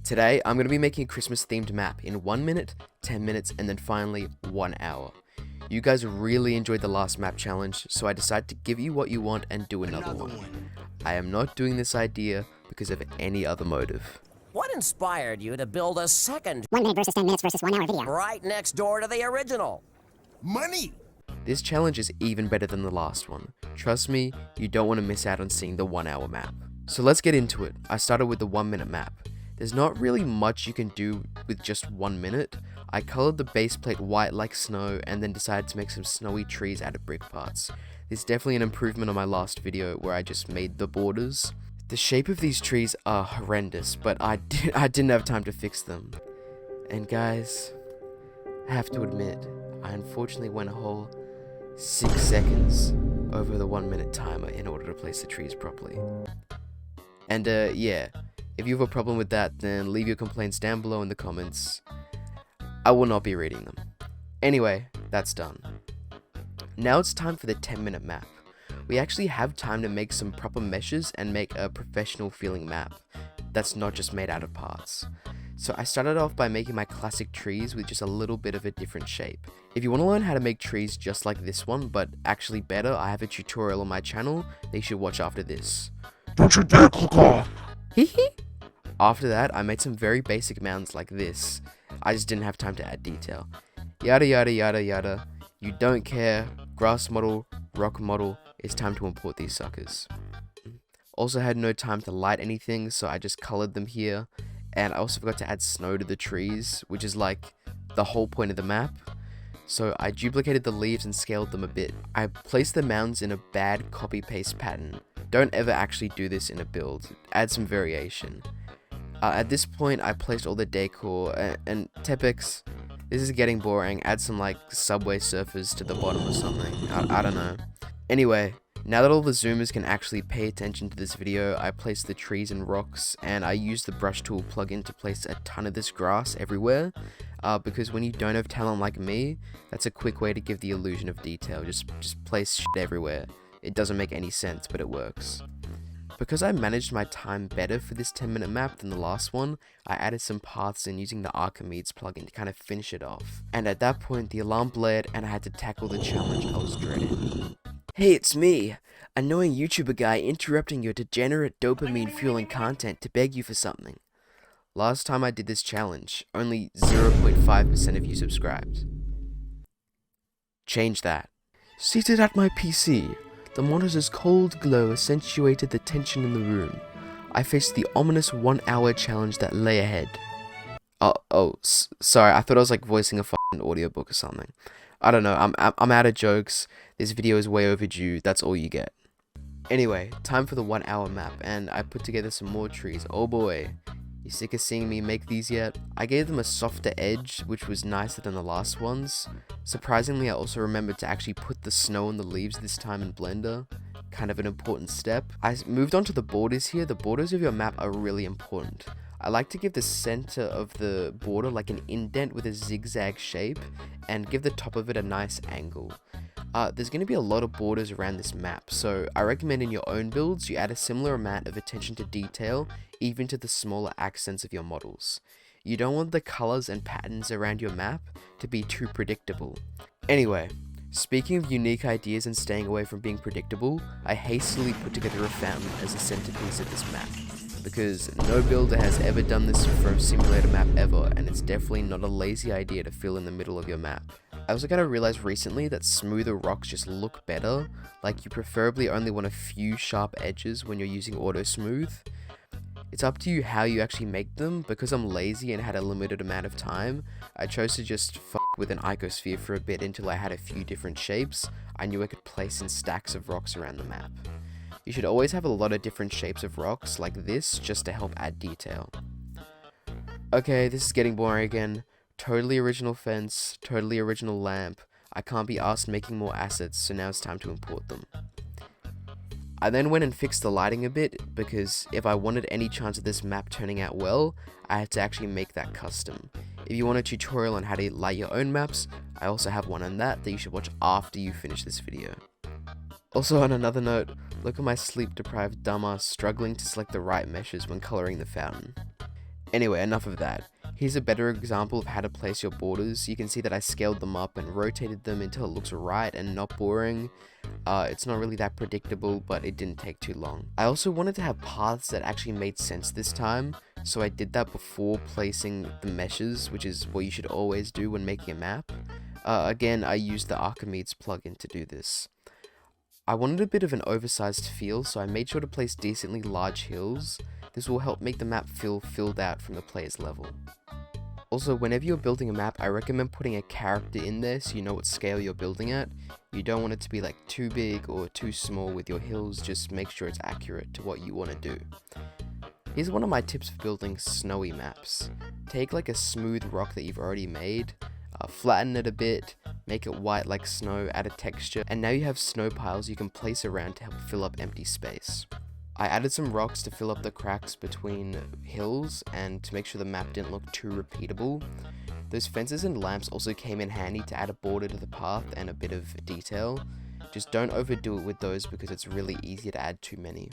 Today, I'm going to be making a Christmas themed map in 1 minute, 10 minutes, and then finally 1 hour. You guys really enjoyed the last map challenge, so I decided to give you what you want and do another one. I am not doing this idea because of any other motive. What inspired you to build a second 1 minute versus 10 minutes versus 1 hour video? right next door to the original? Money! This challenge is even better than the last one. Trust me, you don't want to miss out on seeing the 1 hour map. So let's get into it. I started with the 1 minute map. There's not really much you can do with just 1 minute. I colored the base plate white like snow and then decided to make some snowy trees out of brick parts. This is definitely an improvement on my last video where I just made the borders. The shape of these trees are horrendous, but I didn't have time to fix them. And guys, I have to admit, I unfortunately went a whole 6 seconds over the 1 minute timer in order to place the trees properly. And yeah, if you have a problem with that, then leave your complaints down below in the comments. I will not be reading them. Anyway, that's done. Now it's time for the 10-minute map. We actually have time to make some proper meshes and make a professional feeling map that's not just made out of parts. So I started off by making my classic trees with just a little bit of a different shape. If you want to learn how to make trees just like this one, but actually better, I have a tutorial on my channel that you should watch after this. Don't you dare click off! Hehe. After that, I made some very basic mounds like this. I just didn't have time to add detail. Yada yada yada yada. You don't care. Grass model, rock model. It's time to import these suckers. Also had no time to light anything, so I just colored them here. And I also forgot to add snow to the trees, which is like the whole point of the map. So I duplicated the leaves and scaled them a bit. I placed the mounds in a bad copy-paste pattern. Don't ever actually do this in a build. Add some variation. At this point, I placed all the decor and Tepex. This is getting boring. Add some like subway surfers to the bottom or something. I don't know. Anyway, now that all the zoomers can actually pay attention to this video, I placed the trees and rocks, and I used the brush tool plugin to place a ton of this grass everywhere. Because when you don't have talent like me, that's a quick way to give the illusion of detail. Just place shit everywhere. It doesn't make any sense, but it works. Because I managed my time better for this 10-minute map than the last one, I added some paths in using the Archimedes plugin to kind of finish it off. And at that point, the alarm blared and I had to tackle the challenge I was dreading. Hey, it's me, annoying YouTuber guy interrupting your degenerate dopamine-fueling content to beg you for something. Last time I did this challenge, only 0.5% of you subscribed. Change that. Seated at my PC, the monitor's cold glow accentuated the tension in the room. I faced the ominous 1 hour challenge that lay ahead. Sorry, I thought I was like voicing a fucking audiobook or something. I don't know, I'm out of jokes. This video is way overdue, that's all you get. Anyway, time for the 1 hour map, and I put together some more trees. Oh boy. You sick of seeing me make these yet? I gave them a softer edge, which was nicer than the last ones. Surprisingly, I also remembered to actually put the snow on the leaves this time in Blender. Kind of an important step. I moved on to the borders here. The borders of your map are really important. I like to give the center of the border like an indent with a zigzag shape and give the top of it a nice angle. There's going to be a lot of borders around this map, so I recommend in your own builds you add a similar amount of attention to detail, even to the smaller accents of your models. You don't want the colors and patterns around your map to be too predictable. Anyway, speaking of unique ideas and staying away from being predictable, I hastily put together a fountain as a centerpiece of this map. Because no builder has ever done this for a simulator map ever, and it's definitely not a lazy idea to fill in the middle of your map. I also kind of realized recently that smoother rocks just look better, like you preferably only want a few sharp edges when you're using auto smooth. It's up to you how you actually make them. Because I'm lazy and had a limited amount of time, I chose to just fuck with an icosphere for a bit until I had a few different shapes I knew I could place in stacks of rocks around the map. You should always have a lot of different shapes of rocks like this just to help add detail. Okay, this is getting boring again. Totally original fence, totally original lamp. I can't be asked making more assets, so now it's time to import them. I then went and fixed the lighting a bit, because if I wanted any chance of this map turning out well, I had to actually make that custom. If you want a tutorial on how to light your own maps, I also have one on that you should watch after you finish this video. Also, on another note, look at my sleep-deprived dumbass struggling to select the right meshes when coloring the fountain. Anyway, enough of that. Here's a better example of how to place your borders. You can see that I scaled them up and rotated them until it looks right and not boring. It's not really that predictable, but it didn't take too long. I also wanted to have paths that actually made sense this time, so I did that before placing the meshes, which is what you should always do when making a map. Again, I used the Archimedes plugin to do this. I wanted a bit of an oversized feel, so I made sure to place decently large hills. This will help make the map feel filled out from the player's level. Also, whenever you're building a map, I recommend putting a character in there so you know what scale you're building at. You don't want it to be like too big or too small with your hills, just make sure it's accurate to what you want to do. Here's one of my tips for building snowy maps. Take like a smooth rock that you've already made, flatten it a bit, make it white like snow, add a texture, and now you have snow piles you can place around to help fill up empty space. I added some rocks to fill up the cracks between hills and to make sure the map didn't look too repeatable. Those fences and lamps also came in handy to add a border to the path and a bit of detail. Just don't overdo it with those because it's really easy to add too many.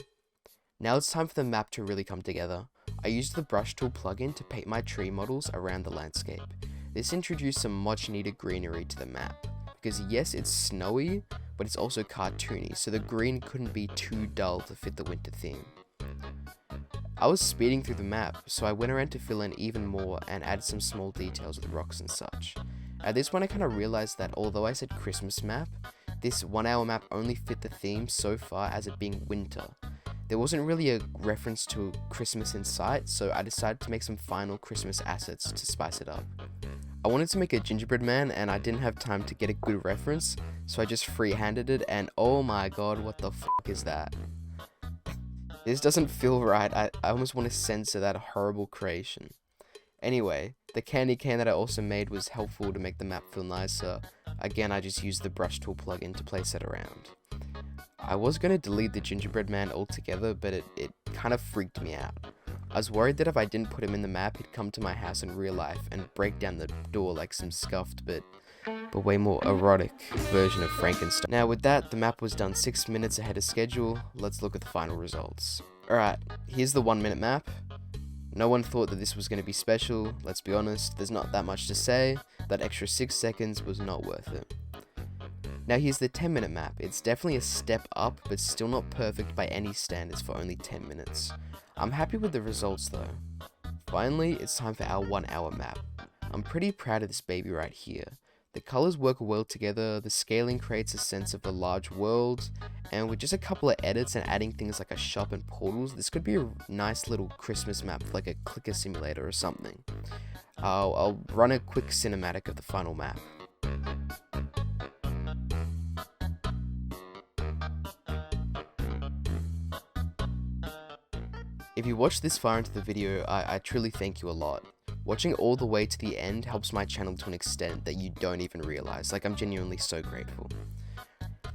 Now it's time for the map to really come together. I used the brush tool plugin to paint my tree models around the landscape. This introduced some much needed greenery to the map. Because yes, it's snowy, but it's also cartoony, so the green couldn't be too dull to fit the winter theme. I was speeding through the map, so I went around to fill in even more and add some small details with rocks and such. At this point I kind of realized that although I said Christmas map, this 1 hour map only fit the theme so far as it being winter. There wasn't really a reference to Christmas in sight, so I decided to make some final Christmas assets to spice it up. I wanted to make a gingerbread man and I didn't have time to get a good reference, so I just free-handed it and oh my god, what the fuck is that? This doesn't feel right. I almost want to censor that horrible creation. Anyway, the candy cane that I also made was helpful to make the map feel nicer. Again, I just used the brush tool plugin to place it around. I was going to delete the gingerbread man altogether, but it kind of freaked me out. I was worried that if I didn't put him in the map, he'd come to my house in real life and break down the door like some scuffed but way more erotic version of Frankenstein. Now with that, the map was done 6 minutes ahead of schedule. Let's look at the final results. Alright, here's the 1 minute map. No one thought that this was going to be special, let's be honest, there's not that much to say. That extra 6 seconds was not worth it. Now here's the 10-minute map. It's definitely a step up, but still not perfect by any standards for only 10 minutes. I'm happy with the results though. Finally, it's time for our 1 hour map. I'm pretty proud of this baby right here. The colors work well together, the scaling creates a sense of a large world, and with just a couple of edits and adding things like a shop and portals, this could be a nice little Christmas map for like a clicker simulator or something. I'll run a quick cinematic of the final map. If you watched this far into the video, I truly thank you a lot. Watching all the way to the end helps my channel to an extent that you don't even realize. Like, I'm genuinely so grateful.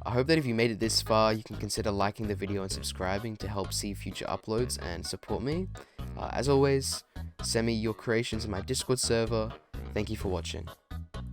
I hope that if you made it this far, you can consider liking the video and subscribing to help see future uploads and support me. As always, send me your creations in my Discord server. Thank you for watching.